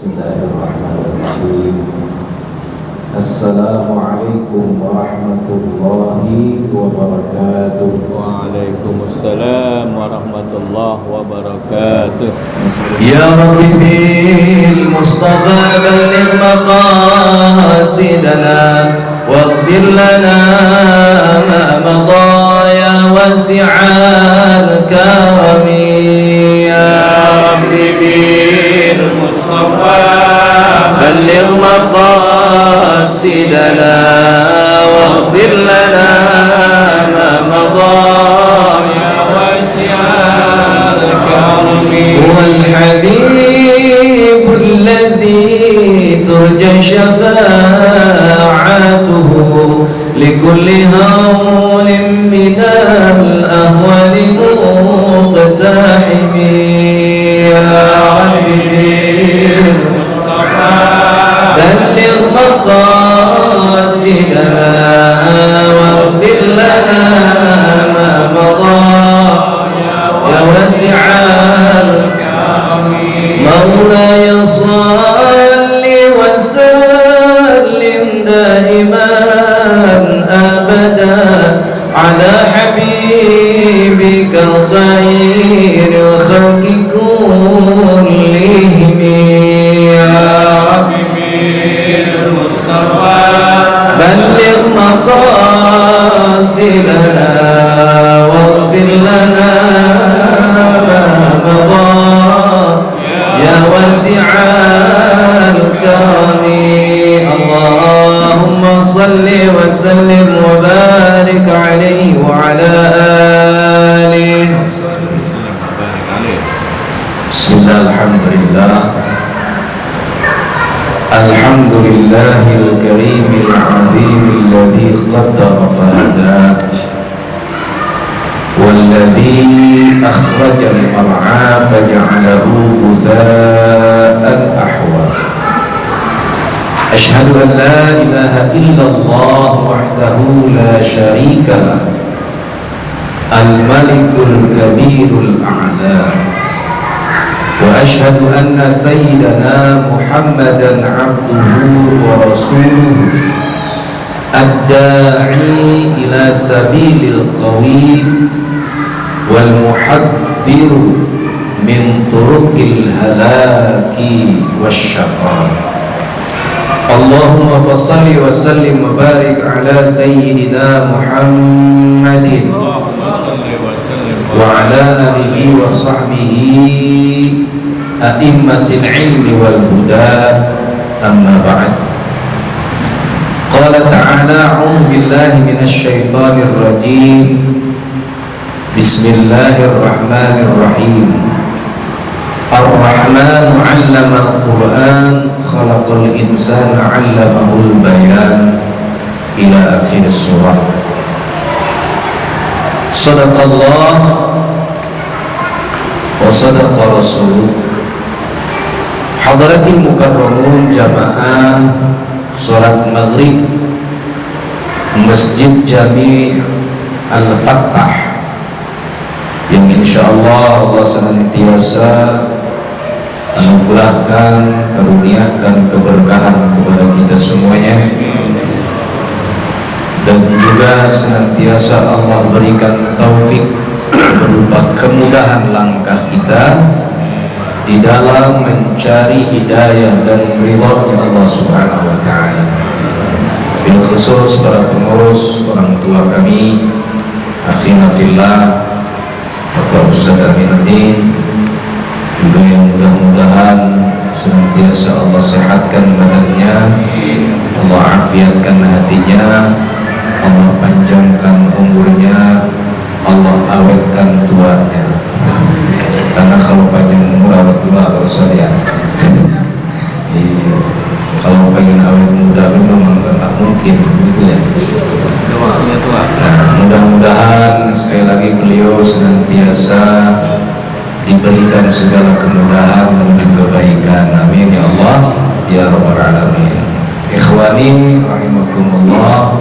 Bismillahirrahmanirrahim. Assalamualaikum warahmatullahi wabarakatuh. Waalaikumsalam warahmatullahi wabarakatuh. Ya Rabbi bil Mustafa balligh maqasidana waghfir lana ma madha ya wasi'al karami. Ya Rabbi bil Mustafa balligh maqasidana waghfir lana ma madha ya wasi'al karami. Huwal habib alladhi turja shafa'atuhu likulli hawlin minal ahwali muqtahimi. Ya Rabbi bil Mustafa balligh maqasidana waghfir lana ma madha ya wasi'al مولاي صل وسلم دائما أبدا على حبيبك خير الخلق كلهم. يا ربي المصطفى بلغ مقاصدنا واغفر لنا ما مضى يا واسع الكرم. اللهم صل وسلم وبارك عليه وعلى آله. بسم الله الحمد لله الحمد لله الكريم العظيم الذي قدر فهدى والذي أخرج المرعى فجعله غثاء أحوى. أشهد أن لا إله إلا الله وحده لا شريك له الملك الكبير الأعلى. وأشهد أن سيدنا محمدا عبده ورسوله الداعي إلى سبيل القويم والمحذر من طرق الهلاك والشقاء. اللهم فصل وسلم وبارك على سيدنا محمد وعلى آله وصحبه أئمة العلم والهدى. أما بعد، قال تعالى: أعوذ بالله من الشيطان الرجيم. بسم الله الرحمن الرحيم. الرحمن علم القرآن خلق الإنسان علمه البيان إلى آخر السورة. صدق الله وصدق رسوله. Hadratil mukarramun jamaah salat maghrib Masjid Jami Al-Fattah yang insyaallah Allah senantiasa anugerahkan, karuniakan keberkahan kepada kita semuanya, dan juga senantiasa Allah berikan taufik berupa kemudahan langkah kita di dalam mencari hidayah dan ridhonya Allah Subhanahu wa ta'ala. Bil khusus para pengurus, orang tua kami, akhina fillah, Bapak Ustaz Aminuddin, juga yang mudah-mudahan senantiasa Allah sehatkan badannya, Allah afiatkan hatinya, Allah panjangkan umurnya, Allah awetkan tuanya. Karena kalau panjang umur awet tua Pak Ustaz ya. Kalau pengen awet muda memang nggak mungkin gitu ya. Nah, mudah-mudahan sekali lagi beliau senantiasa diberikan segala kemudahan menuju kebaikan. Amin ya Allah ya rabbal alamin. Ikhwani rahimakumullah.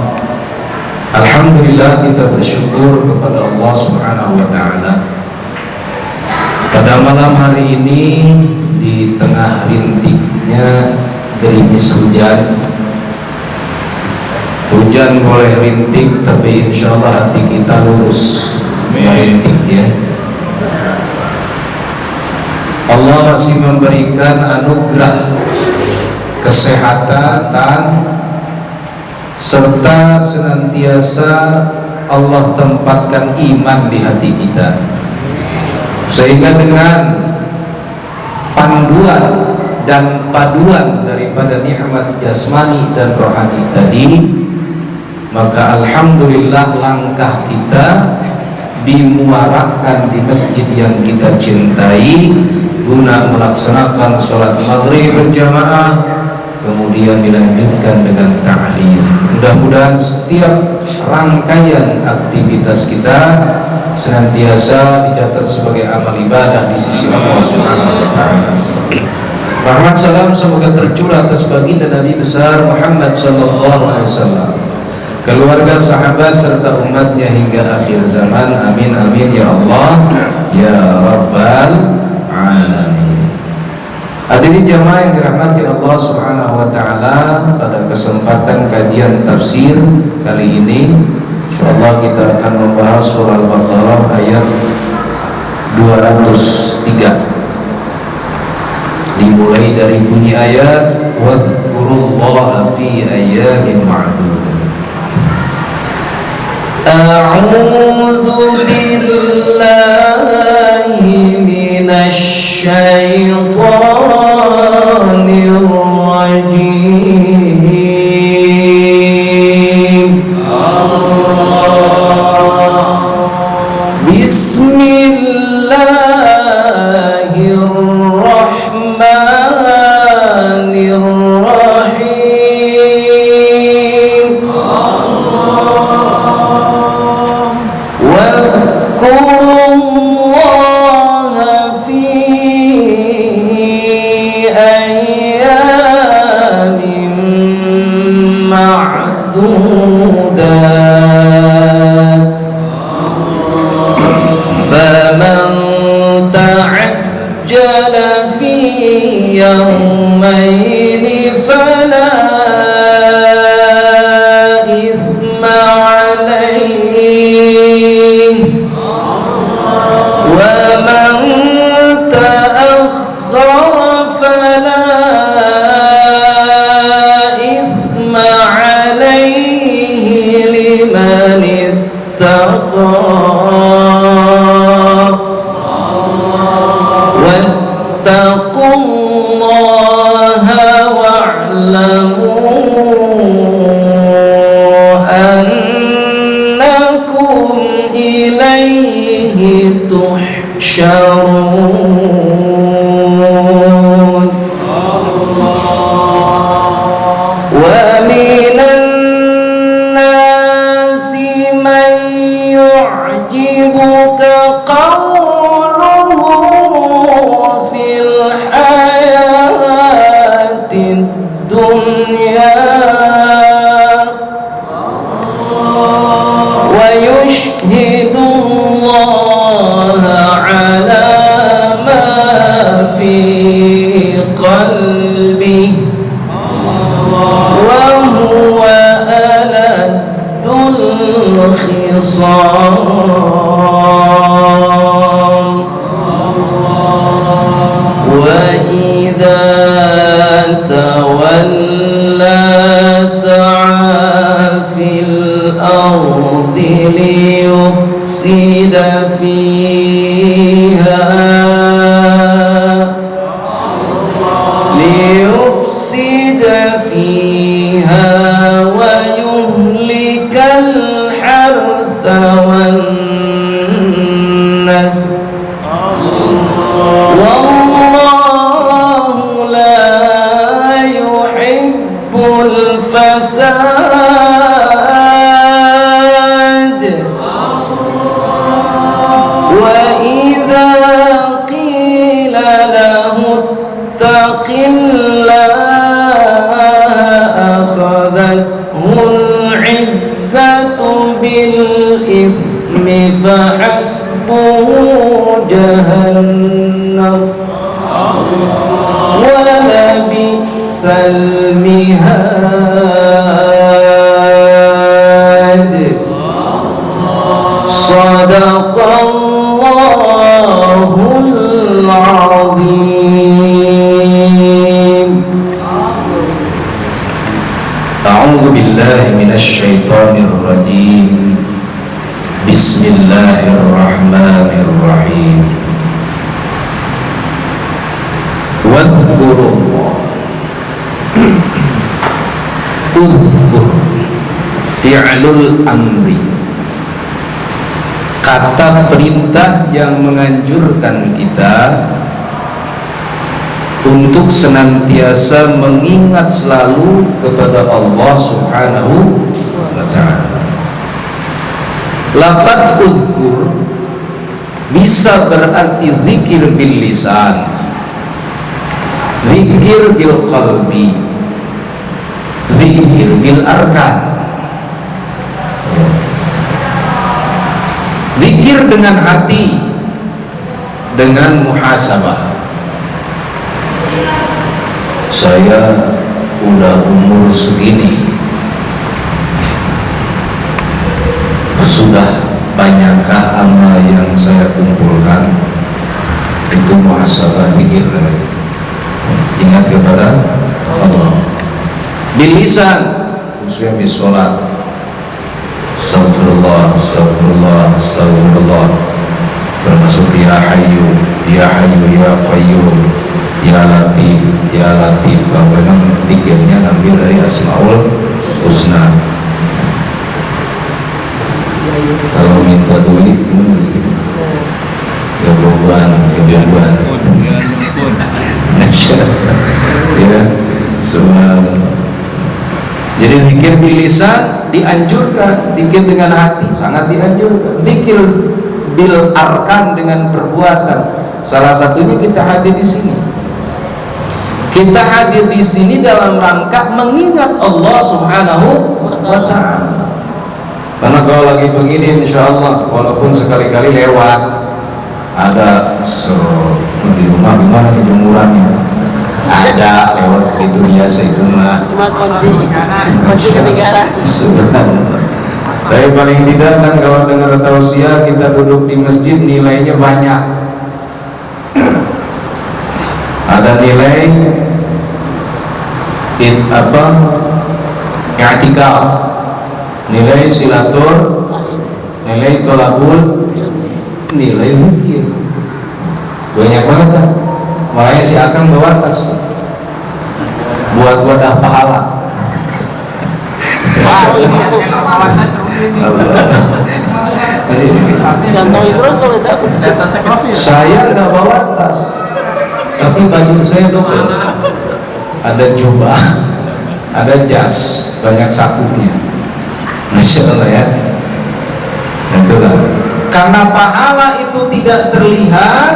Alhamdulillah, kita bersyukur kepada Allah Subhanahu wa ta'ala. Pada malam hari ini, di tengah rintiknya sepertinya gerimis hujan. Hujan boleh rintik, tapi insya Allah hati kita lurus merintik ya. Allah masih memberikan anugerah kesehatan serta senantiasa Allah tempatkan iman di hati kita, sehingga dengan panduan dan paduan daripada nikmat jasmani dan rohani tadi, maka alhamdulillah langkah kita dimuarakan di masjid yang kita cintai guna melaksanakan sholat maghrib berjamaah, kemudian dilanjutkan dengan ta'lim. Mudah-mudahan setiap rangkaian aktivitas kita senantiasa dicatat sebagai amal ibadah di sisi Allah Subhanahu wa Ta'ala. Rahmat salam semoga tercurah atas baginda Nabi besar Muhammad sallallahu alaihi wasallam, keluarga, sahabat serta umatnya hingga akhir zaman. Amin amin ya Allah ya Rabbal alamin. Hadirin jamaah yang dirahmati Allah Subhanahu wa Ta'ala, pada kesempatan kajian tafsir kali ini insyaallah kita akan membahas surah Al-Baqarah ayat 203. Dimulai dari bunyi ayat wadhkurullaha fi ayyamin ma'dudah. A'udzu billahi minasy syaithanir rajim. Bismillahirrahmanirrahim. Wadhkurullaha fi ayyamin ma'dudat. Faman ta'ajjala fi yawmayn fala ithma alayhi wa man ta'akhkhara fala ithma alayhi liman ittaqa. Wattaqullaha wa'lamu annakum ilayhi tuhsyarun. Wa minan nasi man yu'jibuka qawluhu fil hayatid dunya wa yushhidullaha ala ma fi qalbihi wa huwa aladul khisam. Wa idza tawalla sa'a fil ardi liyufsida fiha wa yuhlikal hartha wan nasl. Wallahu la yuhibbul fasad. Wa idza qila lahu ittaqillaha akhadhathul 'izzatu bil ithmi fahasbuhu jahannam wa labi'sal المهاد صدق الله العظيم. أعوذ بالله من الشيطان الرجيم. بسم الله الرحمن الرحيم. واذكروا الله. Uzkur fi'lul amri, kata perintah yang menganjurkan kita untuk senantiasa mengingat selalu kepada Allah Subhanahu wa ta'ala. Lafaz uzkur bisa berarti zikir bil lisan, zikir bil qalbi, zikir bil arkan. Zikir dengan hati, dengan muhasabah. Saya udah umur segini, sudah banyakkah amal yang saya kumpulkan? Itu muhasabah, zikir. Ingat kepada Allah. Bilisan, khususnya di sholat, astagfirullah, astagfirullah, astagfirullah, termasuk ya hayyu, ya hayyu, ya qayyum, ya latif, ya latif. Kalau memang zikirnya ambil dari Asmaul Husna. Kalau minta duit ya beban, ya beban. Ya, subhanallah. Jadi zikir bil lisan dianjurkan, zikir dengan hati sangat dianjurkan, zikir bil arkan dengan perbuatan. Salah satunya kita hadir di sini. Kita hadir di sini dalam rangka mengingat Allah Subhanahu wa ta'ala. Karena kalau lagi begini insya Allah, walaupun sekali-kali lewat ada di rumah, gimana kejemurannya, ada lewat itu biasa, itu mah cuma kunci ketinggalan. Tapi paling tidak kan kalau dengar tausiah kita duduk di masjid nilainya banyak. Ada nilai i'tikaf, nilai silatur, nilai tolabul, nilai zikir. Banyak banget kan? Makanya si Akang bawa tas buat wadah pahala. Contohin terus kalau dapat. Saya nggak bawa tas, tapi baju saya double. Ada jubah, ada jas, banyak sakunya. Masya Allah ya. Itulah. Karena pahala itu tidak terlihat,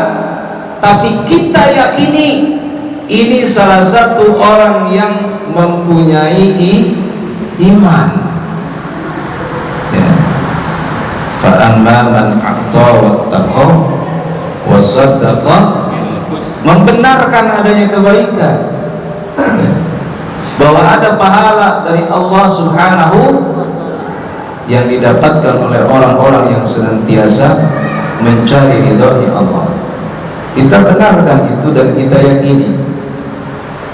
tapi kita yakini ini salah satu orang yang mempunyai iman. Ya. Fa amma man a'ta wattaqa wa saddaqa, membenarkan adanya kebaikan, ya, bahwa ada pahala dari Allah Subhanahu yang didapatkan oleh orang-orang yang senantiasa mencari ridhonya Allah. Kita benarkan itu dan kita yakini.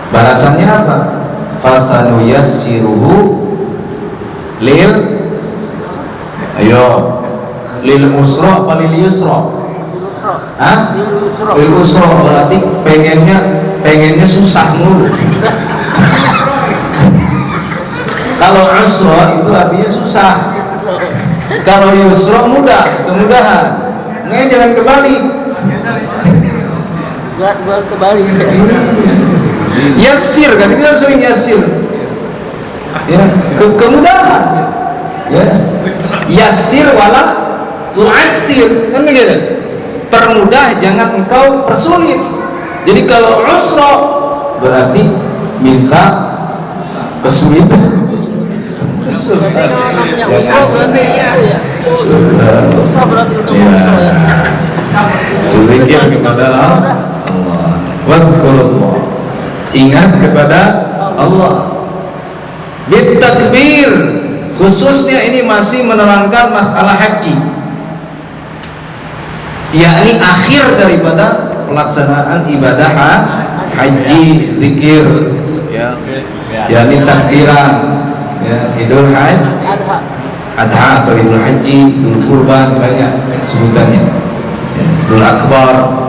Balasannya apa? Fasanuyassiruhu lil lil usra apa lil yusra? Hah? Lil usra berarti pengennya susah mulu. Kalau usra itu artinya susah. Kalau yusra mudah, kemudahan. Makanya jangan kebalik. Buat kebalik. Yasir kan, kita sering yasir. Ya, kemudahan. Ya. Yasir wala tu'assir, kan begitu. Permudah, jangan engkau persulit. Jadi kalau usra berarti minta kesulitan. Berarti kalau namanya usra berarti itu ya. Susah berarti untuk usra ya. Berzikir kepada Allah. Wadhkurullah. Ingat kepada Allah. Bitakbir, khususnya ini masih menerangkan masalah haji, yakni akhir daripada pelaksanaan ibadah haji, zikir, ya, yakni takbiran, ya, Idul Adha atau Idul Haji, Idul Kurban, banyak sebutannya, ya, Idul Akbar.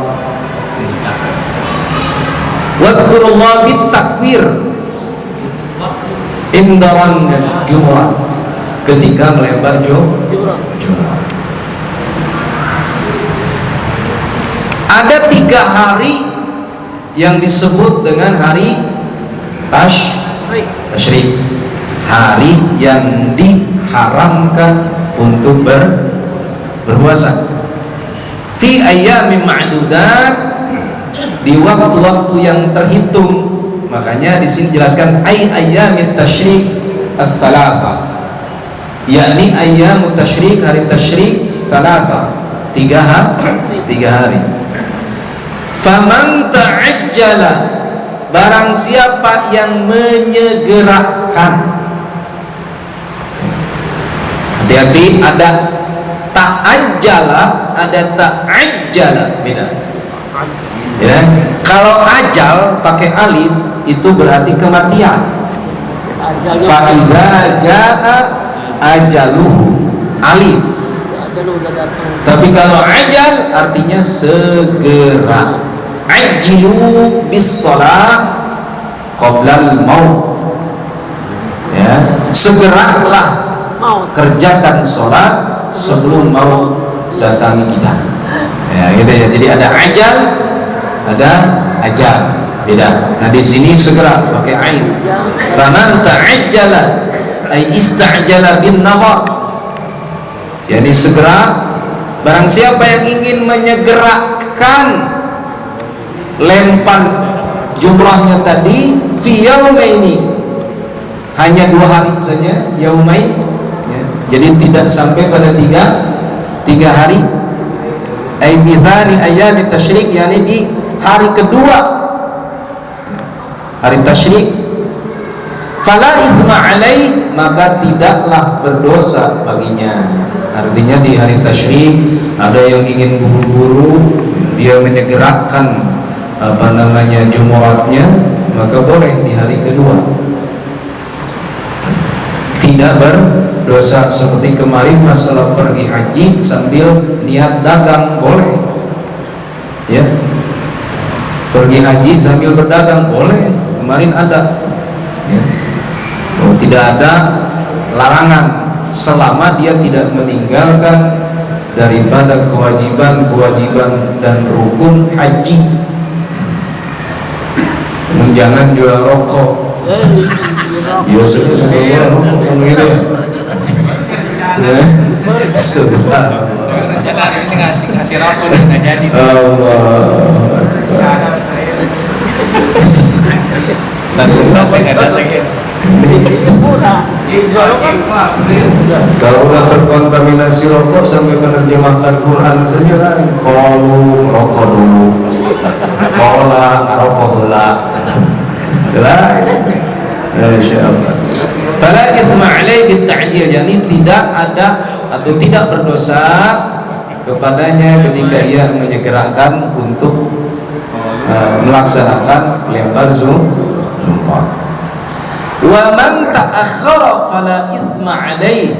Wadkurullah bitakbir indaran jumurat, ketika melempar jumrah. Ada 3 hari yang disebut dengan hari tasyrik, hari yang diharamkan untuk berpuasa. Fi ayyamin ma'dudat, di waktu-waktu yang terhitung. Makanya di sini jelaskan ayyamit tasyrik ats-tsalatsa, yakni ayyamut tasyrik, hari tasyrik tsalatsa, 3 hari. Faman ta'ajjala, barang siapa yang menyegerakan. Hati-hati, ada ta'ajjala, ada ta'ajjala, beda. Ya, kalau ajal pakai alif itu berarti kematian. Fa idza jaa ajaluhu, alif. Tapi kalau ajal artinya segera. Ajilu bis shalah qoblal maut. Ya, segeralah kerjakan sholat sebelum maut datangi kita. Ya, gitu ya. Jadi ada ajal, ada ajal, beda. Nah di sini segera pakai ain. Faman ta'ajjala ay ista'jala bin nafar, yakni segera. Barang siapa yang ingin menyegerakan lempar jumrahnya tadi, fi yaumaini, hanya 2 hari saja, yaumain, ya. Jadi tidak sampai pada 3 hari. Ay fi tsani ayyamit tasyrik, yakni di hari kedua hari tasyrik. Fala itsma alaih, maka tidaklah berdosa baginya. Artinya di hari tasyrik ada yang ingin buru-buru, dia menyegerakan jumuratnya, maka boleh di hari kedua, tidak berdosa. Seperti kemarin masalah pergi haji sambil niat dagang, boleh, ya, pergi haji sambil berdagang boleh, kemarin ada, ya. Tidak ada larangan selama dia tidak meninggalkan daripada kewajiban dan rukun haji. Jangan jual rokok, biasanya sudah jual rokok kan gitu ya. Sudah rencana ini ngasih rokok nggak jadi. Kalau udah terkontaminasi rokok sampai menerjemahkan Quran saja kan, kalau rokok dulu, kola ngarokok hula, insyaallah. Fala itsma alaihi bitta'jil, yakni tidak ada atau tidak berdosa kepadanya ketika ia menyegerakan untuk melaksanakan lempar jumrah. Wa man ta'akhkhara fala itsma alaihi,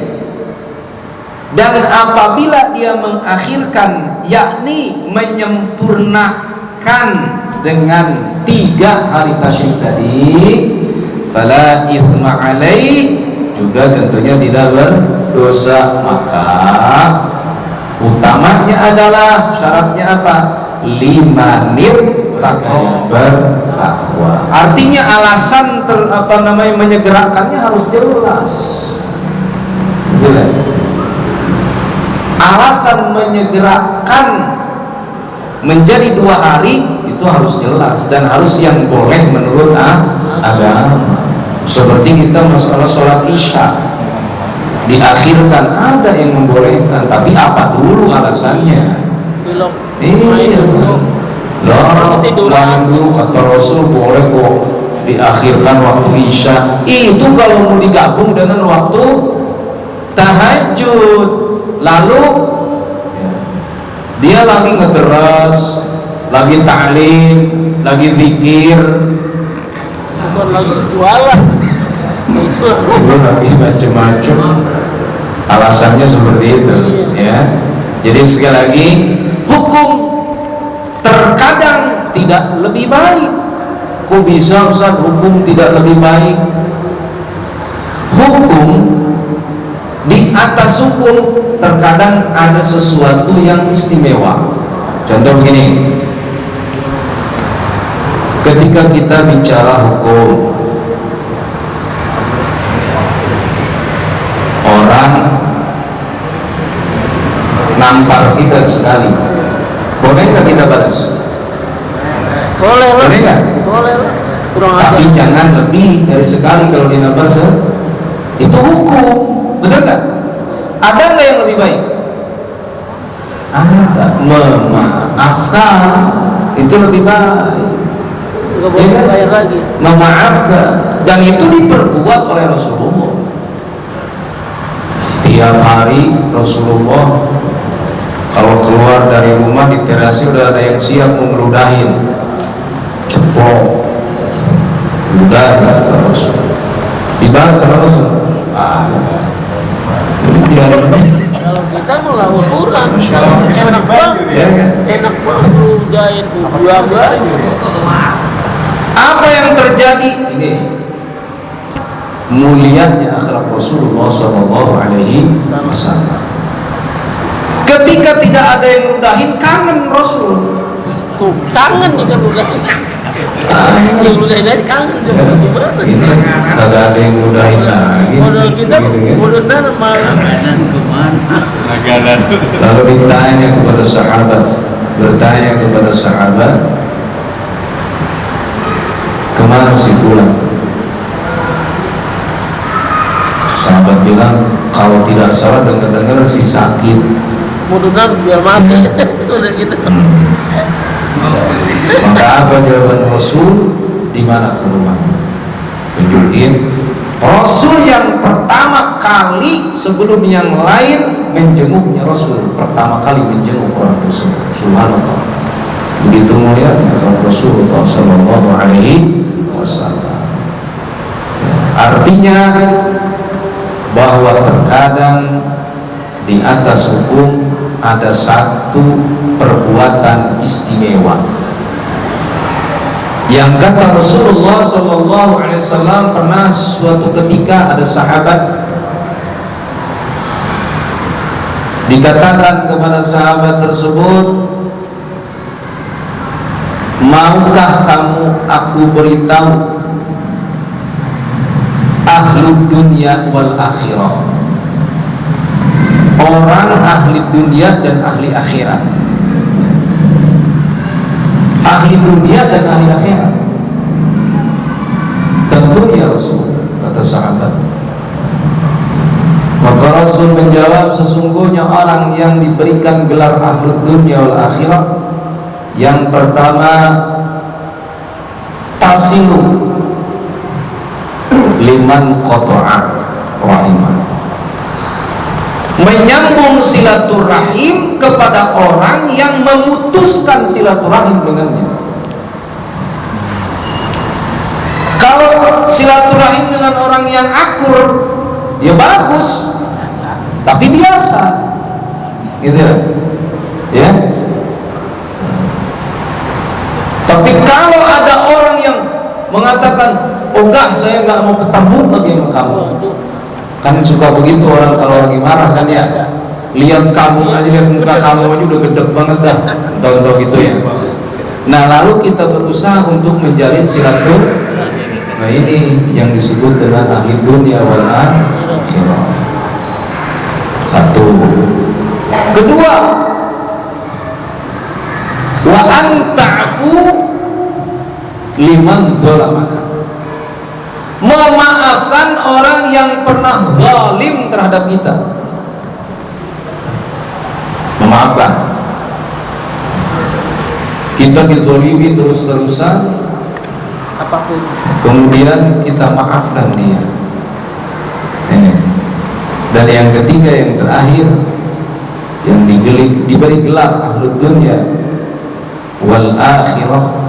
dan apabila dia mengakhirkan, yakni menyempurnakan dengan 3 hari tasyrik tadi, fala itsma alaihi, juga tentunya tidak berdosa. Maka utamanya adalah syaratnya apa? Limanit bertakwa. Artinya alasan menyegerakannya harus jelas. Betul ya? Alasan menyegerakan menjadi 2 hari itu harus jelas dan harus yang boleh menurut agama. Seperti kita masalah sholat isya diakhirkan, ada yang membolehkan, tapi apa dulu alasannya? Iya, main dulu kata Rasul boleh kok diakhirkan waktu isya. Itu kalau mau digabung dengan waktu tahajud. Lalu dia lagi ngederas, lagi ta'lim, lagi zikir, bukan lagi jualan. lagi macam-macam. Alasannya seperti itu, ya. Jadi sekali lagi, hukum terkadang tidak lebih baik. Kok bisa Ustaz hukum tidak lebih baik? Hukum di atas hukum terkadang ada sesuatu yang istimewa. Contoh begini, ketika kita bicara hukum, orang nampar kita sekali, boleh nggak kita balas? Boleh lah. Boleh nggak? Boleh lah. Kurang Tapi ajar. jangan lebih dari sekali. Kalau dia nampar itu hukum, betul nggak? Ada nggak yang lebih baik? Ada. Memaafkan itu lebih baik. Nggak boleh Ya kan? bayar lagi. Memaafkan, dan itu diperbuat oleh Rasulullah. Tiap hari Rasulullah kalau keluar dari rumah di terasi udah ada yang siap mau ngeludahin, ceplok, ludah ke Rasul, dibahas sama Rasul. Kalau kita melawan Quran, Masya Allah. enak banget. Ya, ya. Enak banget udahin buah-buah. Apa yang terjadi ini? Mulianya akhlak Rasulullah SAW. Ketika tidak ada yang ludahin, kangen Rasul. Tuh kangen nih kan udahin. Yang udahin aja kangen coba gimana? Ini kagak ada yang ludahin lagi. Modal kita Gitu, kan? modal dana malah. Lalu ditanya kepada sahabat, kemana si fulan? Sahabat bilang, kalau tidak salah dengar-dengar si sakit. Modal biar mati. Udah gitu. Maka apa jawaban Rasul? Di mana ke rumahnya? Tunjukin. Rasul yang pertama kali sebelum yang lain menjenguknya, Rasul pertama kali menjenguk orang tersebut. Subhanallah. Begitu mulianya Rasulullah Sallallahu Alaihi Wasallam. Artinya bahwa terkadang di atas hukum ada satu perbuatan istimewa yang kata Rasulullah Sallallahu Alaihi Wasallam. Pernah suatu ketika ada sahabat, dikatakan kepada sahabat tersebut, maukah kamu aku beritahu ahlud dunia wal akhirah, orang ahli dunia dan ahli akhirat. Ahli dunia dan ahli akhirat, tentunya Rasul, kata sahabat. Maka Rasul menjawab, sesungguhnya orang yang diberikan gelar ahlud dunia wal akhirat, yang pertama tasilu liman qata'a rahimah, menyambung silaturahim kepada orang yang memutuskan silaturahim dengannya. Kalau silaturahim dengan orang yang akur, ya bagus, tapi biasa, gitu ya. Tapi kalau ada orang yang mengatakan, oh enggak, saya nggak mau ketemu lagi sama kamu. Kan suka begitu orang kalau lagi marah kan ya. Lihat kamu aja, lihat muka kamu aja udah gedek banget dah. Tahu-tahu gitu ya. Nah lalu kita berusaha untuk menjalin silaturahim. Nah ini yang disebut dengan ahli dunia wal akhirah. Satu. Kedua, wa anta'fu liman zalamaka, memaafkan orang yang pernah zalim terhadap kita. Memaafkan. Kita dizalimi terus-terusan, apapun. kemudian kita maafkan dia. Dan yang ketiga, yang terakhir, yang diberi gelar ahlud dunya wal akhirah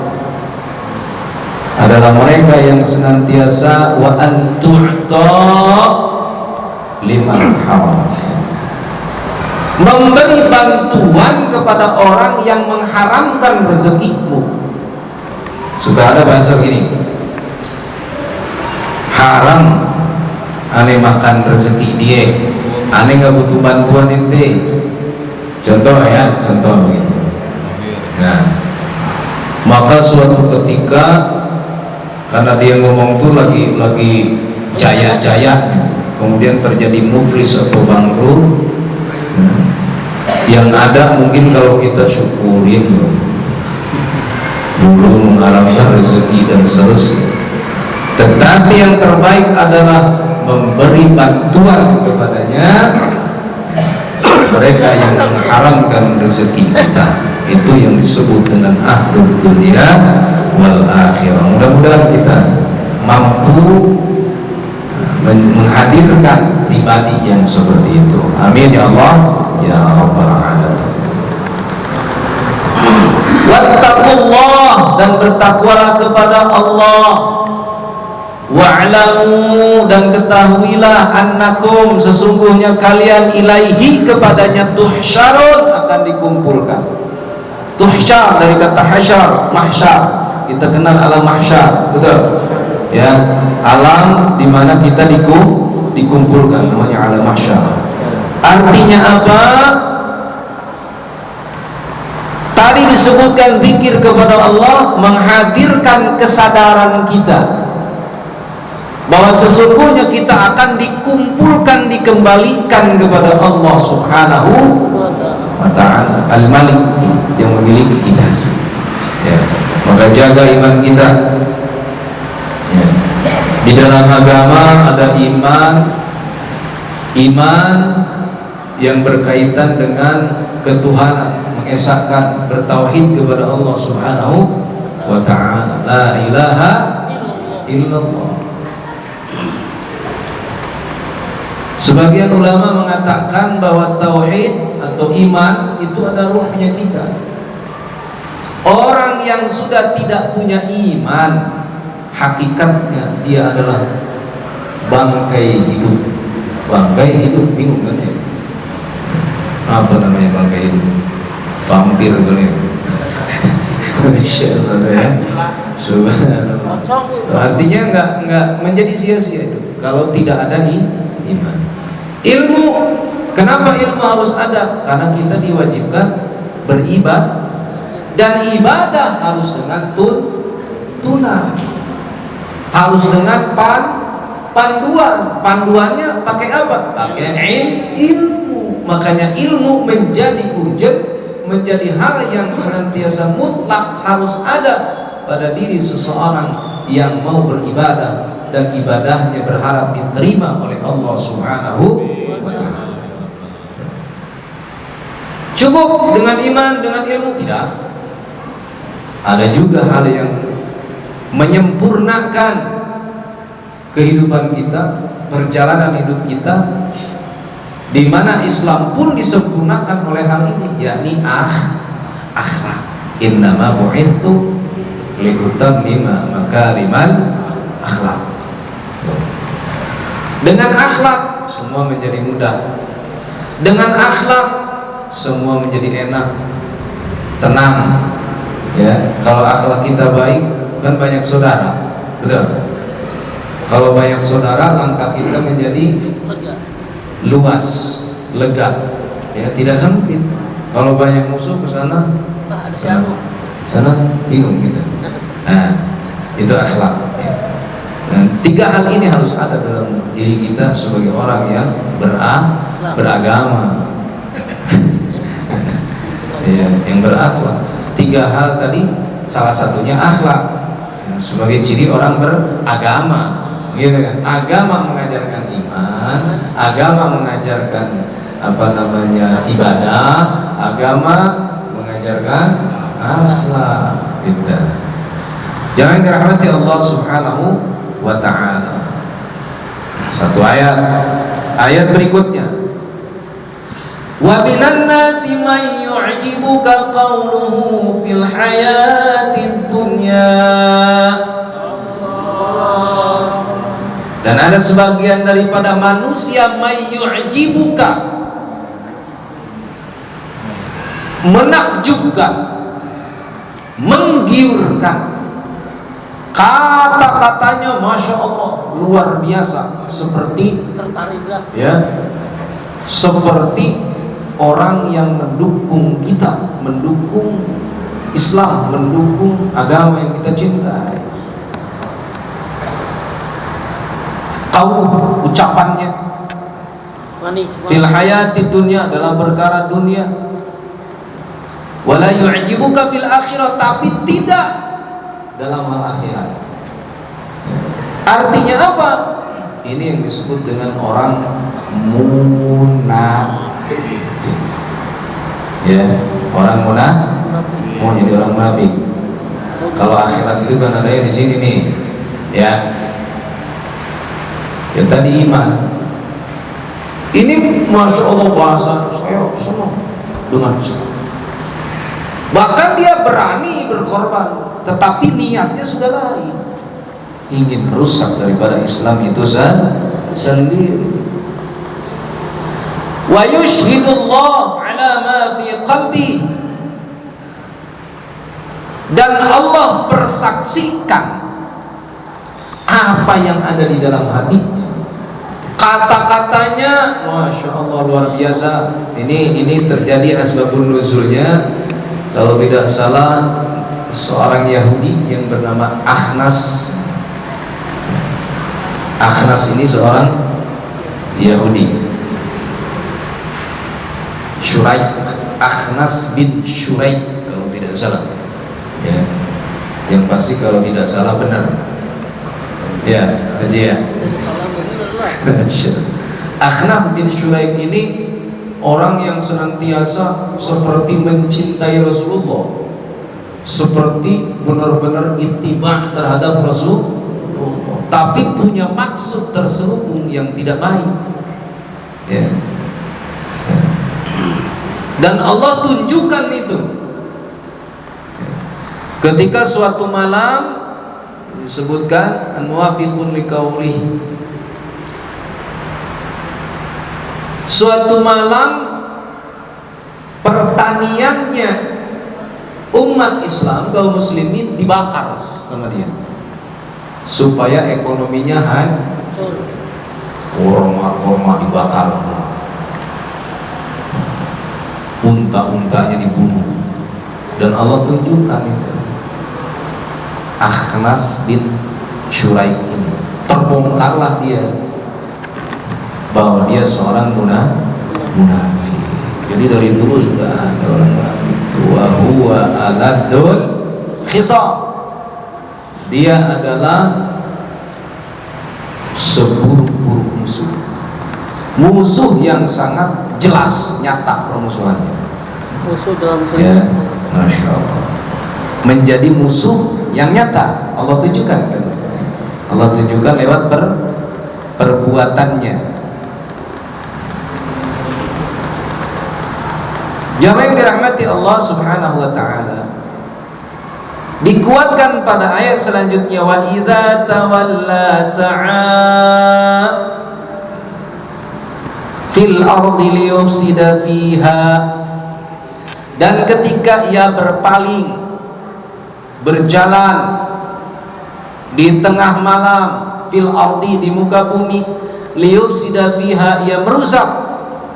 adalah mereka yang senantiasa wa antu'ta liman haram, memberi bantuan kepada orang yang mengharamkan rezekimu. Sudah ada bahasa begini, haram aneh makan rezeki dia, aneh nggak butuh bantuan ente. Contoh ya, contoh begitu. Nah, maka suatu ketika karena dia ngomong tuh lagi jaya-jayanya, kemudian terjadi muflis atau bangkrut, yang ada mungkin kalau kita syukurin dulu mengharapkan rezeki dan seterusnya, tetapi yang terbaik adalah memberi bantuan kepadanya mereka yang mengharamkan rezeki kita. Itu yang disebut dengan ahlud dunya wal akhirah. Mudah-mudahan kita mampu menghadirkan pribadi yang seperti itu. Amin ya Allah ya rabbal alamin. Wattaqullah, dan bertakwalah kepada Allah. Wa'lamu, dan ketahuilah, annakum, sesungguhnya kalian, ilaihi, kepadanya, tuhsyarun, akan dikumpulkan. Tuhsyar dari kata hasyar, mahsyar. Kita kenal alam mahsyar, betul? Ya, alam di mana kita dikumpulkan, namanya alam mahsyar. Artinya apa? Tadi disebutkan zikir kepada Allah menghadirkan kesadaran kita bahwa sesungguhnya kita akan dikumpulkan, dikembalikan kepada Allah Subhanahu wa ta'ala, Al-Malik, yang memiliki kita. Ya, maka jaga iman kita. Ya. Di dalam agama ada iman yang berkaitan dengan ketuhanan, mengesahkan, bertauhid kepada Allah Subhanahu wa ta'ala. La ilaha illallah. Sebagian ulama mengatakan bahwa tauhid atau iman itu ada ruhnya kita. Orang yang sudah tidak punya iman, hakikatnya dia adalah bangkai hidup. Bangkai hidup, bingung kan ya? Apa namanya bangkai hidup? Vampir kali ya? Ya. Subhanallah. Artinya nggak menjadi sia-sia itu kalau tidak ada iman. Ilmu, kenapa ilmu harus ada? Karena kita diwajibkan beribadah, dan ibadah harus dengan tunah, harus dengan panduan. Panduannya pakai apa? Pakai ilmu. Makanya ilmu menjadi urgent, menjadi hal yang senantiasa mutlak harus ada pada diri seseorang yang mau beribadah dan ibadahnya berharap diterima oleh Allah Subhanahu wa ta'ala. Cukup dengan iman, dengan ilmu? Tidak. Ada juga hal yang menyempurnakan kehidupan kita, perjalanan hidup kita, di mana Islam pun disempurnakan oleh hal ini, yakni akhlak. Innama bu'ithu liutammima makarimal akhlak. Dengan akhlak semua menjadi mudah. Dengan akhlak semua menjadi enak, tenang. Ya, kalau akhlak kita baik, kan banyak saudara, betul? Kalau banyak saudara, langkah kita menjadi luas, lega, ya, tidak sempit. Kalau banyak musuh ke sana, sana bingung kita. Nah, itu akhlak. Ya. Nah, tiga hal ini harus ada dalam diri kita sebagai orang yang beragama, ya, yang berakhlak. Tiga hal tadi, salah satunya akhlak, ya, sebagai ciri orang beragama. Gitu kan? Agama mengajarkan iman, agama mengajarkan ibadah, agama mengajarkan akhlak. Gitu. Jangan dirahmati Allah Subhanahu wa ta'ala. Satu ayat berikutnya, wa minan nasi man yu'jibuka qawluhu fil hayatid dunya. Dan ada sebagian daripada manusia may yu'jibuka, menakjubkan, menggiurkan, kata-katanya Masya Allah luar biasa, seperti tertariklah ya, seperti orang yang mendukung kita, mendukung Islam, mendukung agama yang kita cintai. Qauluh, ucapannya, manis fil hayati dunia, dalam perkara dunia, wala yu'jibuka fil akhirah, tapi tidak dalam hal akhirat. Artinya apa? Ini yang disebut dengan orang munafik. Ya, orang munafik. Mau jadi orang munafik. Kalau akhirat itu kan adanya di sini nih, ya. Ya tadi iman. Ini Masya Allah bahasa saya senang dengan Islam. Bahkan dia berani berkorban, tetapi niatnya sudah lain, ingin merusak daripada Islam itu sendiri. Wa yushhidullah ala ma fi qalbi, dan Allah persaksikan apa yang ada di dalam hatinya. Kata-katanya Masya Allah luar biasa. Ini terjadi asbabun nuzulnya, kalau tidak salah, seorang Yahudi yang bernama Akhnas. Akhnas ini seorang Yahudi, Syuraik, Akhnas bin Syuraik kalau tidak salah, ya. Yang pasti kalau tidak salah benar, ya, aja ya. Akhnas bin Syuraik ini orang yang senantiasa seperti mencintai Rasulullah, seperti benar-benar ittiba terhadap Rasulullah, tapi punya maksud terselubung yang tidak baik, ya. Dan Allah tunjukkan itu ketika suatu malam, disebutkan an-muwafiqun liqaulihi, suatu malam pertaniannya umat Islam, kaum muslimin dibakar sama dia supaya ekonominya hancur. Korma dibakar, unta-untanya dibunuh, dan Allah tunjukkan itu. Akhnas bin Syuraik ini terbongkarlah dia bahwa dia seorang munafik. Jadi dari dulu sudah ada orang munafik. Wa huwa aladul khisam, dia adalah seburuk-buruk musuh yang sangat jelas, nyata permusuhannya. musuh dalam Ya, sejarah. Masya Allah, menjadi musuh yang nyata. Allah tunjukkan kan? Allah tunjukkan lewat perbuatannya. Jamaah yang dirahmati Allah Subhanahu wa ta'ala, dikuatkan pada ayat selanjutnya, wa idza tawalla sa'a fil ardi liyufsida fiha, dan ketika ia berpaling, berjalan di tengah malam, fil ardi, di muka bumi, liyufsida fiha, ia merusak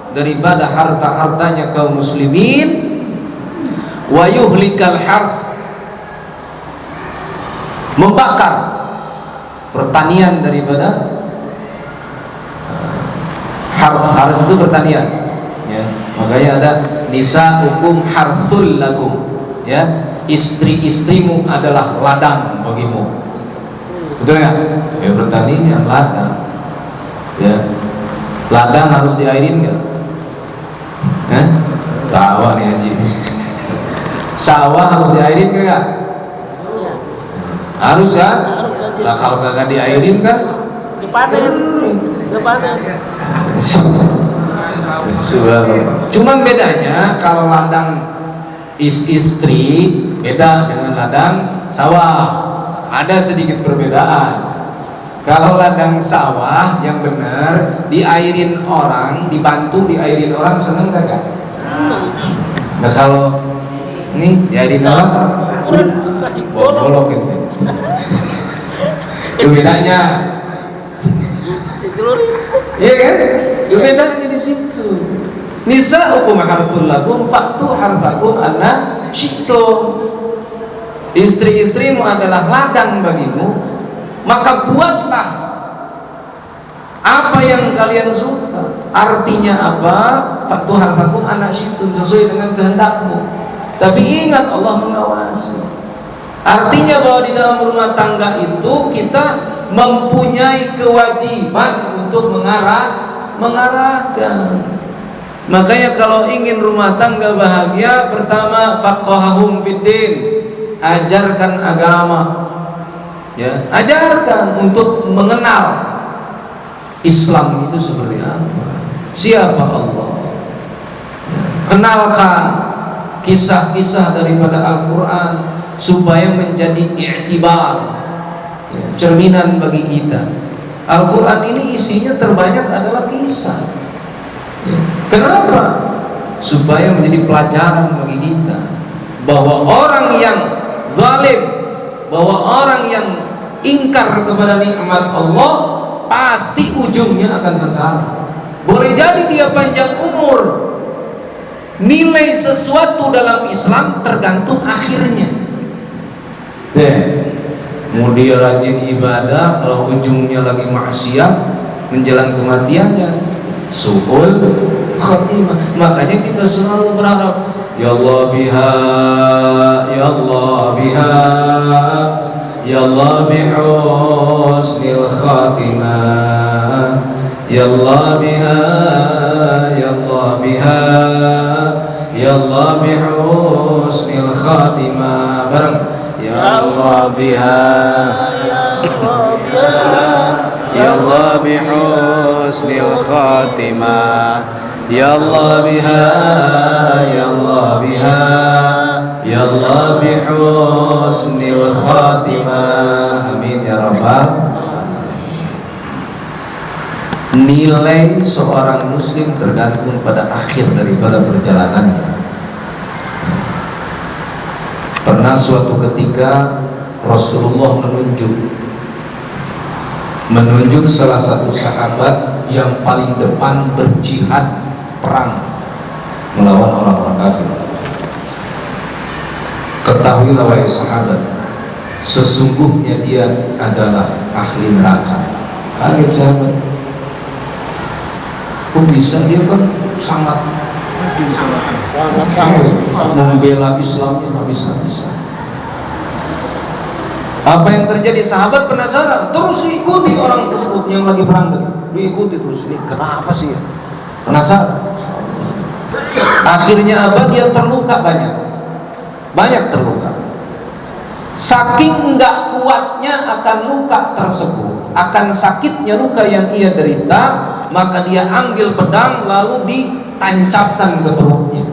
daripada harta-hartanya kaum muslimin, wa yuhlikal harth, membakar pertanian daripada harth itu pertanian, ya. Makanya ada nisa'ukum harthul lakum, ya, istri-istrimu adalah ladang bagimu. Betul nggak? Ya, pertanian ladang, ya. Ladang harus diairin nggak? Tawa nih Haji. Sawah harus diairin nggak? Harus kan? Harus ganti. Nah kalau kagak diairin kan Dipanen. Dipanen. Cuman bedanya kalau ladang istri beda dengan ladang sawah. Ada sedikit perbedaan. Kalau ladang sawah yang benar diairin orang, dibantu diairin orang, seneng kagak? Nah kalau ini diairin orang Kurang kasih bolok gitu. Itu bedanya. Kasih celurit. Iya kan? Itu bedanya di situ. Nisa'ukum harthul lakum fa'tu harthakum anna syi'tum. Istri-istrimu adalah ladang bagimu, maka buatlah apa yang kalian suka. Artinya apa? Fa'tu harthakum anna syi'tum, sesuai dengan kehendakmu. Tapi ingat Allah mengawasi. Artinya bahwa di dalam rumah tangga itu kita mempunyai kewajiban untuk mengarahkan. Makanya kalau ingin rumah tangga bahagia, pertama faqahahum fiddin, ajarkan agama, ya, ajarkan untuk mengenal Islam itu seperti apa, siapa Allah, ya, kenalkan kisah-kisah daripada Al-Quran supaya menjadi i'tibar, ya, cerminan bagi kita. Al-Quran ini isinya terbanyak adalah kisah, ya. Kenapa? Supaya menjadi pelajaran bagi kita bahwa orang yang zalim, bahwa orang yang ingkar kepada nikmat Allah pasti ujungnya akan sengsara. Boleh jadi dia panjang umur. Nilai sesuatu dalam Islam tergantung akhirnya. Mau dia rajin ibadah, kalau ujungnya lagi maksiat menjelang kematiannya su'ul khatimah. Makanya kita selalu berharap, ya Allah biha, ya Allah biha, ya Allah bihusnil khatimah, ya Allah biha, ya Allah biha, ya Allah bihusnil khatimah. Bareng, ya Allah biha, ya Allah bihusnil khatimah, ya Allah biha, ya Allah biha, ya Allah bihusnil khatimah. Amin ya rabbal. Nilai seorang muslim tergantung pada akhir daripada perjalanannya. Pernah suatu ketika Rasulullah menunjuk salah satu sahabat yang paling depan berjihad, perang melawan orang-orang kafir. Ketahuilah wahai sahabat, sesungguhnya dia adalah ahli neraka. Kaget sahabat, kok bisa? Dia kan sangat membela Islamnya, nggak bisa. Apa yang terjadi? Sahabat penasaran, terus diikuti orang tersebut yang lagi perang tadi, diikuti terus. Ini kenapa sih? Penasaran. Akhirnya apa? Dia terluka banyak terluka. Saking nggak kuatnya akan luka tersebut, akan sakitnya luka yang ia derita, maka dia ambil pedang lalu ditancapkan ke perutnya,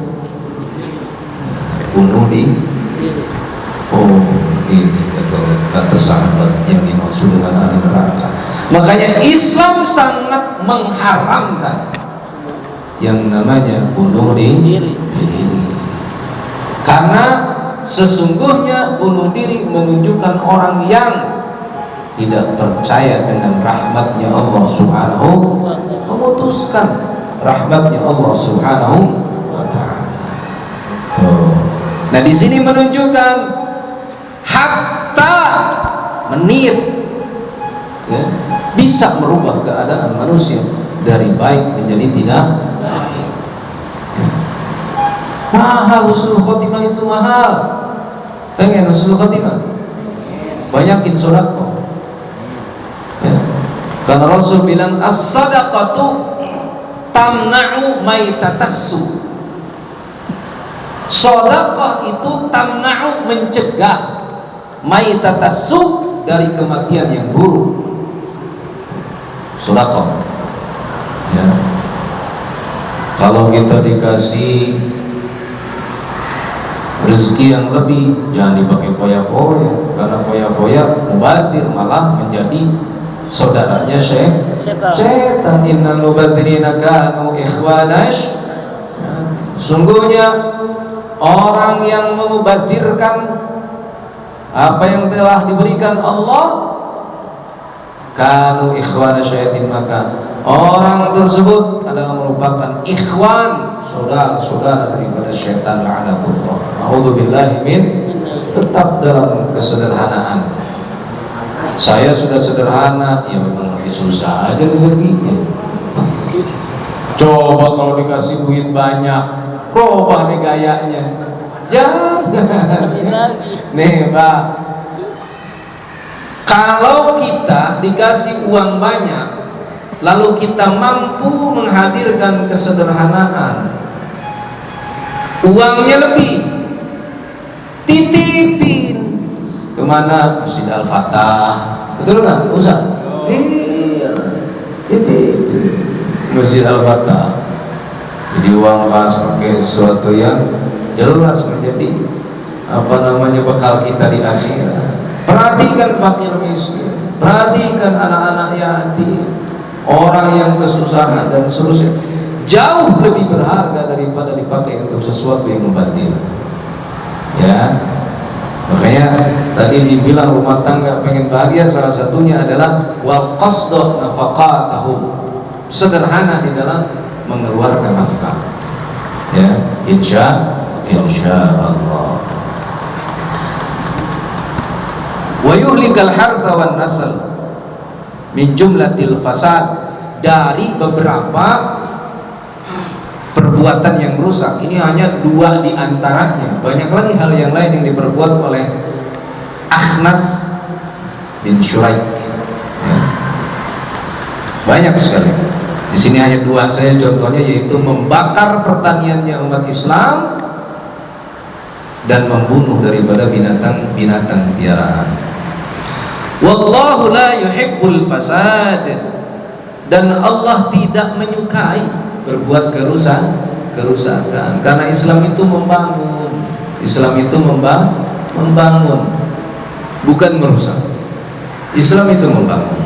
bunuh di. Oh, ini kata sahabat yang dimaksud dengan ahli neraka. Makanya Islam sangat mengharamkan yang namanya bunuh diri. Karena sesungguhnya bunuh diri menunjukkan orang yang tidak percaya dengan rahmatnya Allah Subhanahu, memutuskan rahmatnya Allah Subhanahu wa ta'ala. Nah di sini menunjukkan hatta menit, ya, bisa merubah keadaan manusia dari baik menjadi tidak baik. Mahal husnul khotimah, itu mahal. Pengen husnul khotimah? Banyakin sedekah. Ya. Karena Rasul bilang as-sadaqatu tamna'u maitatassu. Sedekah itu tamna'u, mencegah maitatasuk, dari kematian yang buruk. Sedekah. Ya. Kalau kita dikasih rezeki yang lebih, jangan dipakai foya-foya, karena foya-foya mubadzir, malah menjadi saudaranya setan. Innal mubadzirina kanu ikhwanash. Sungguhnya orang yang memubadzirkan apa yang telah diberikan Allah, kanu ikhwana syayatin, maka orang tersebut adalah merupakan ikhwan, saudara-saudara daripada syaitan, la'natullah. A'udzubillahi min. Tetap dalam kesederhanaan. Saya sudah sederhana, ya memang lebih susah aja rezekinya. Coba kalau dikasih duit banyak, coba nih gayanya. Jangan. Nih Pak, kalau kita dikasih uang banyak, lalu kita mampu menghadirkan kesederhanaan, uangnya lebih, titipin kemana? Masjid Al-Fatah, betul nggak? Usah. Iya, titipin Masjid Al-Fatah. Jadi uang pas pakai sesuatu yang jelas menjadi bekal kita di akhirat. Perhatikan fakir miskin, perhatikan anak-anak yatim, orang yang kesusahan dan seterusnya. Jauh lebih berharga daripada dipakai untuk sesuatu yang membatil. Ya, makanya tadi dibilang rumah tangga pengen bahagia, salah satunya adalah wal qasdu nafaqatahum, sederhana di dalam mengeluarkan nafkah. Ya, insya Allah. Wa yuhlikal hartha wan nasl min jumlatil fasad, dari beberapa perbuatan yang rusak. Ini hanya dua di antaranya. Banyak lagi hal yang lain yang diperbuat oleh Akhnas bin Syuraik. Ya. Banyak sekali. Di sini hanya dua saja contohnya, yaitu membakar pertaniannya umat Islam dan membunuh daripada binatang-binatang piaraan. Wallahu la yuhibbul fasad, dan Allah tidak menyukai berbuat kerusakan, karena Islam itu membangun. Islam itu membangun, bukan merusak. Islam itu membangun.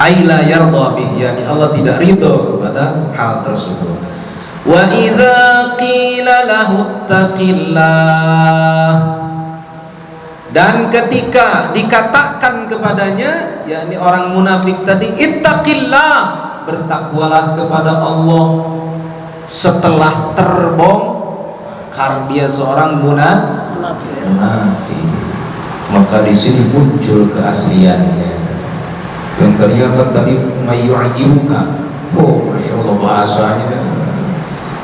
Aila yarda bih, yani Allah tidak ridho kepada hal tersebut. Wa idza qila lahu taqillah, dan ketika dikatakan kepadanya, yakni orang munafik tadi, ittaqillah, bertakwalah kepada Allah, setelah terbongkar dia seorang munafik, maka di sini muncul keasliannya. Yang ternyata tadi mayyu'ajibuka, oh masya Allah bahasanya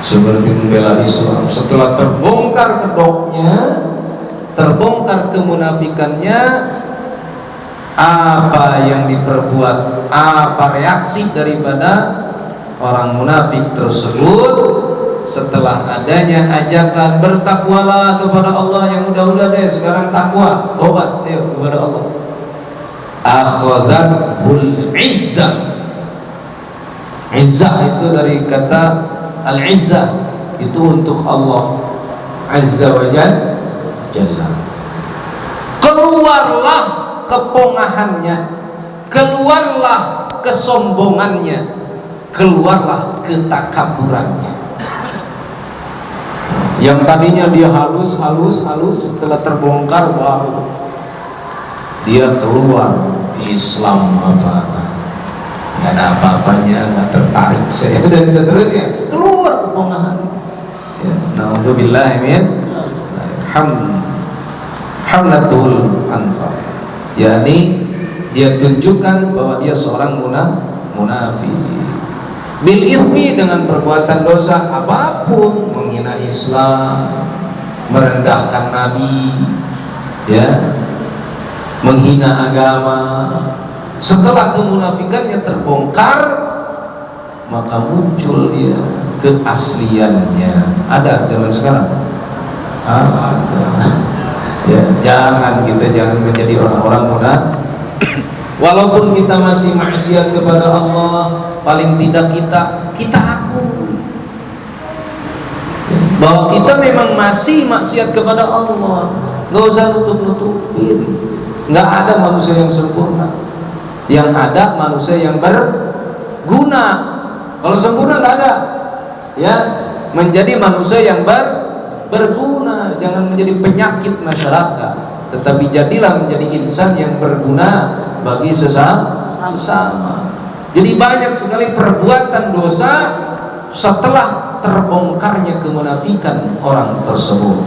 seperti membela Islam. Setelah terbongkar kedoknya, terbongkar kemunafikannya, apa yang diperbuat, apa reaksi daripada orang munafik tersebut setelah adanya ajakan bertakwalah kepada Allah, yang udah deh sekarang takwa, tobat ayo kepada Allah. Akhadhatul izzah. Izzah itu dari kata al-izzah, itu untuk Allah azza wa jalla. Keluarlah kepongahannya, keluarlah kesombongannya, keluarlah ketakaburannya. Yang tadinya dia halus, setelah terbongkar, wow, dia keluar Islam apa, nggak ada apa-apanya, nggak tertarik saya, dan seterusnya, keluar kepongahan. Ya, na'udzubillahi min hamlatul anfa, yakni dia tunjukkan bahwa dia seorang munafik. Bil ithmi, dengan perbuatan dosa apapun, menghina Islam, merendahkan Nabi, ya, menghina agama. Setelah kemunafikannya terbongkar, maka muncul dia keasliannya. Ada zaman sekarang? Ada. Ya, jangan menjadi orang-orang munafik. Walaupun kita masih maksiat kepada Allah, paling tidak kita akui bahwa kita memang masih maksiat kepada Allah. Nggak usah nutup-nutupin. Nggak ada manusia yang sempurna. Yang ada manusia yang berguna. Kalau sempurna nggak ada. Ya, menjadi manusia yang berguna, jangan menjadi penyakit masyarakat, tetapi jadilah menjadi insan yang berguna bagi sesama. Jadi banyak sekali perbuatan dosa setelah terbongkarnya kemunafikan orang tersebut.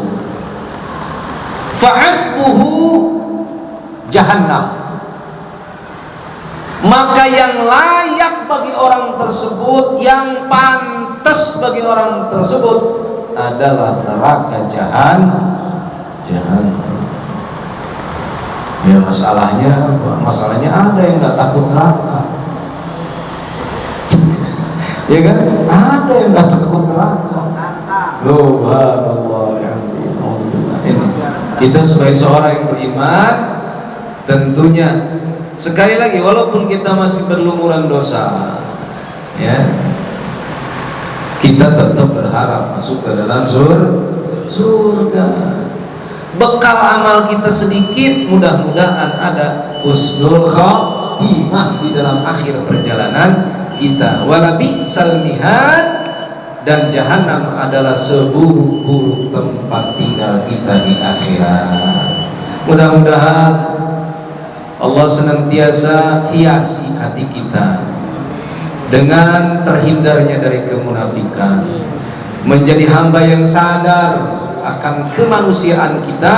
Fahasbuhu jahannam. Maka yang layak bagi orang tersebut, yang pantas bagi orang tersebut adalah neraka jahanam. Ya, masalahnya ada yang nggak takut neraka. Ya kan? Ada yang nggak takut neraka. Loh, Allah ya. Ini kita sebagai seorang yang beriman, tentunya sekali lagi, walaupun kita masih berlumuran dosa, ya, kita tetap berharap masuk ke dalam surga. Bekal amal kita sedikit, mudah-mudahan ada husnul khatimah di dalam akhir perjalanan kita. Wala bi'sal mihad, dan jahanam adalah seburuk-buruk tempat tinggal kita di akhirat. Mudah-mudahan Allah senantiasa hiasi hati kita dengan terhindarnya dari kemunafikan, menjadi hamba yang sadar akan kemanusiaan kita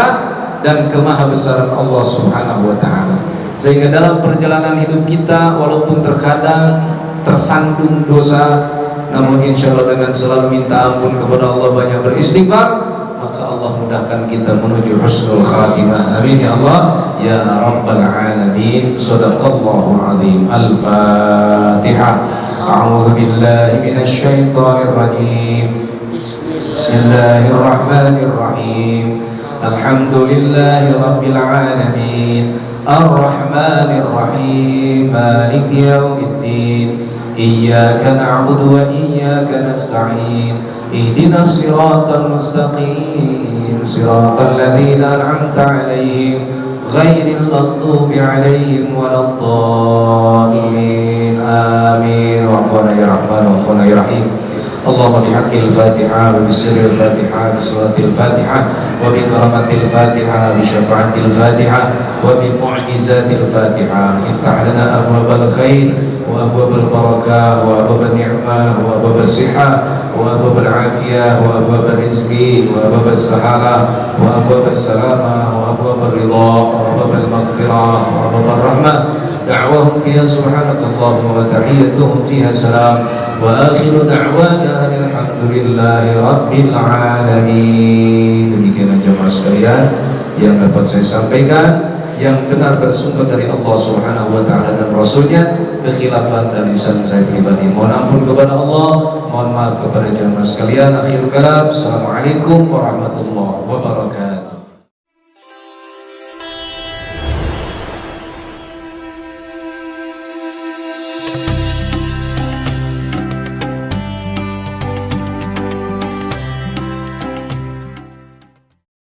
dan kemahabesaran Allah Subhanahu wa ta'ala, sehingga dalam perjalanan hidup kita walaupun terkadang tersandung dosa, namun insya Allah dengan selalu minta ampun kepada Allah, banyak beristighfar, maka Allah mudahkan kita menuju husnul khatimah. Amin ya Allah ya rabbal alamin. Shadaqallahul azim. Al-Fatihah. A'udzu billahi minasy syaithanir rajim. Bismillahirrahmanirrahim. Alhamdulillahi rabbil alamin. Ar-Rahmanir Rahim. Maliki yaumiddin. Iyyaka na'budu wa iyyaka nasta'in. اهدنا الصراط المستقيم صراط الذين أنعمت عليهم غير المغضوب عليهم ولا الضالين آمين. واعفنا يا رحمن واعفنا يا رحيم. اللهم بحق الفاتحة وبسر الفاتحة بسورة الفاتحة وبكرامة الفاتحة بشفاعة الفاتحة وبمعجزات الفاتحة افتح لنا أبواب الخير وأبواب البركة وأبواب النعمة وأبواب الصحة وأبواب العافية وأبواب الرزق وأبواب السهالة وأبواب السلامة وأبواب الرضا وأبواب المغفرة وأبواب الرحمة. دعواهم فيها سبحانك اللهم وتحيتهم فيها سلام وآخر دعوانا الحمد لله رب العالمين. Demikian jemaah sekalian yang dapat saya sampaikan, yang benar bersumber dari Allah Subhanahu wa ta'ala dan Rasulnya, kekhilafan dari lisan saya pribadi mohon ampun kepada Allah, mohon maaf kepada jemaah sekalian. Akhir kalam, assalamualaikum warahmatullahi wabarakatuh.